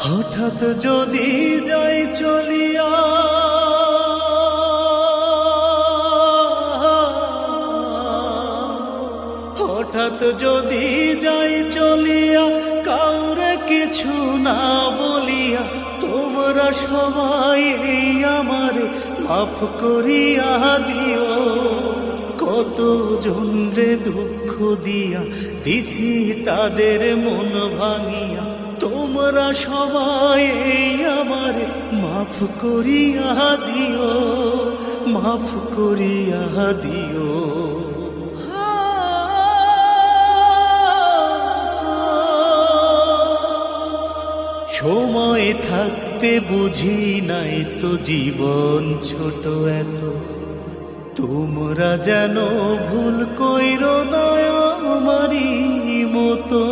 হঠাৎ যদি যাই চলিয়া, হঠাৎ যদি যাই চলিয়া, কাউরে কিছু না বলিয়া, তোমরা সবাই এই আমার মাফ করিয়া দিও। কত জনরে দুঃখ দিয়া দিছি তাদের মন ভাঙিয়া, তোমরা সবাই এই আমার মাফ করিয়া দিও, মাফ করিয়া দিও। সময় থাকতে বুঝি নাই তো জীবন ছোট এত, তোমরা যেন ভুল কইরো না আমারই মতো।